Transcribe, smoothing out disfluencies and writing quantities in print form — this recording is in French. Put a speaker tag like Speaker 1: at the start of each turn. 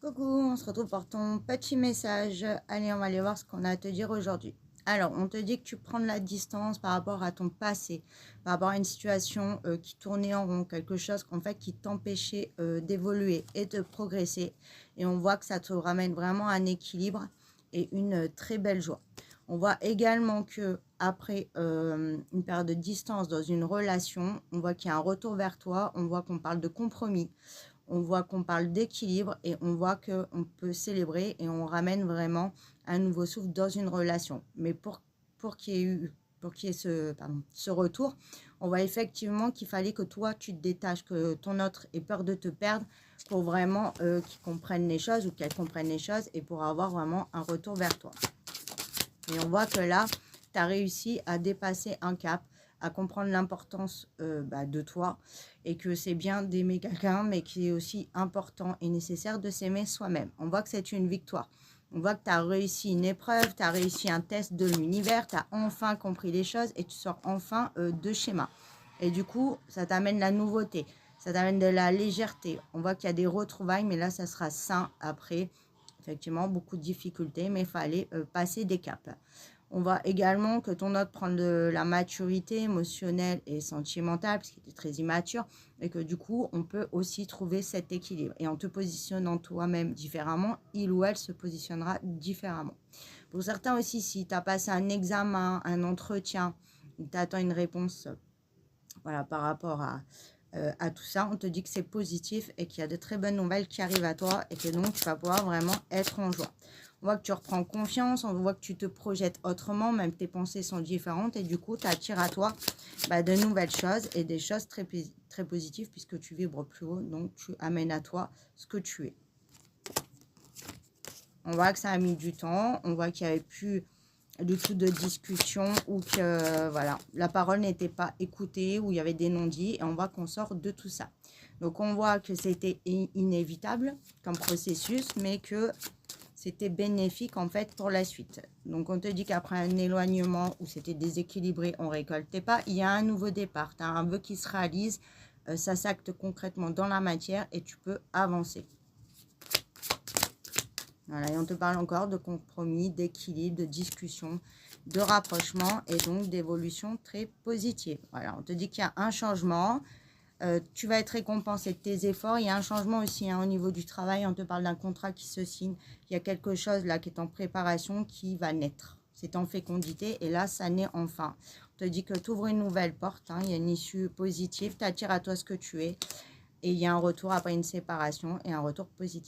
Speaker 1: Coucou, on se retrouve pour ton petit message. Allez, on va aller voir ce qu'on a à te dire aujourd'hui. Alors, on te dit que tu prends de la distance par rapport à ton passé, par rapport à une situation qui tournait en rond, quelque chose qu'en fait qui t'empêchait d'évoluer et de progresser. Et on voit que ça te ramène vraiment un équilibre et une très belle joie. On voit également que après une période de distance dans une relation, on voit qu'il y a un retour vers toi, on voit qu'on parle de compromis. On voit qu'on parle d'équilibre et on voit qu'on peut célébrer et on ramène vraiment un nouveau souffle dans une relation. Mais pour qu'il y ait ce retour, on voit effectivement qu'il fallait que toi, tu te détaches, que ton autre ait peur de te perdre pour vraiment qu'il comprenne les choses ou qu'elle comprenne les choses et pour avoir vraiment un retour vers toi. Et on voit que là, tu as réussi à dépasser un cap, à comprendre l'importance de toi et que c'est bien d'aimer quelqu'un, mais qu'il est aussi important et nécessaire de s'aimer soi-même. On voit que c'est une victoire. On voit que tu as réussi une épreuve, tu as réussi un test de l'univers, tu as enfin compris les choses et tu sors enfin de schéma. Et du coup, ça t'amène la nouveauté, ça t'amène de la légèreté. On voit qu'il y a des retrouvailles, mais là, ça sera sain après. Effectivement, beaucoup de difficultés, mais il fallait passer des caps. On voit également que ton autre prend de la maturité émotionnelle et sentimentale, parce qu'il était très immature, et que du coup, on peut aussi trouver cet équilibre. Et en te positionnant toi-même différemment, il ou elle se positionnera différemment. Pour certains aussi, si tu as passé un examen, un entretien, tu attends une réponse voilà, par rapport à tout ça, on te dit que c'est positif et qu'il y a de très bonnes nouvelles qui arrivent à toi et que donc tu vas pouvoir vraiment être en joie. On voit que tu reprends confiance, on voit que tu te projettes autrement, même tes pensées sont différentes et du coup, tu attires à toi de nouvelles choses et des choses très, très positives puisque tu vibres plus haut, donc tu amènes à toi ce que tu es. On voit que ça a mis du temps, on voit qu'il n'y avait plus du tout de discussion ou que voilà, la parole n'était pas écoutée, où il y avait des non-dits et on voit qu'on sort de tout ça. Donc on voit que c'était inévitable comme processus, mais que c'était bénéfique en fait pour la suite. Donc on te dit qu'après un éloignement où c'était déséquilibré, on récoltait pas, il y a un nouveau départ, tu as un vœu qui se réalise, ça s'acte concrètement dans la matière et tu peux avancer. Voilà, et on te parle encore de compromis, d'équilibre, de discussion, de rapprochement et donc d'évolution très positive. Voilà, on te dit qu'il y a un changement, tu vas être récompensé de tes efforts. Il y a un changement aussi au niveau du travail, on te parle d'un contrat qui se signe. Il y a quelque chose là qui est en préparation qui va naître. C'est en fécondité et là, ça naît enfin. On te dit que tu ouvres une nouvelle porte, il y a une issue positive, tu attires à toi ce que tu es et il y a un retour après une séparation et un retour positif.